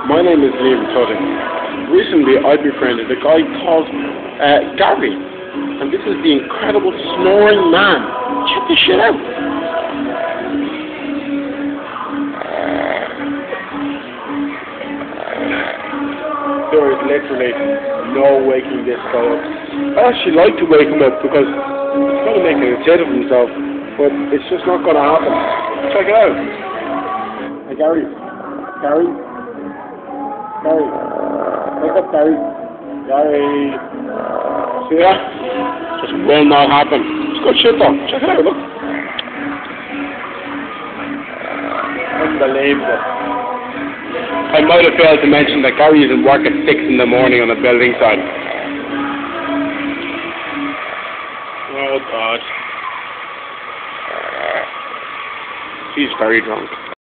My name is Liam Tutting. Recently, I befriended a guy called Gary, and this is the incredible snoring man. Check this shit out. There is literally no waking this guy up. I actually like to wake him up because he's going to make an idiot of himself, but it's just not going to happen. Check it out. Hey, Gary. Gary. Gary. Wake up, Gary. Gary. See that? Just will not happen. It's good shit though. Check it out, look. Unbelievable. I might have failed to mention that Gary is in work at 6 in the morning on the building site. Oh God. He's very drunk.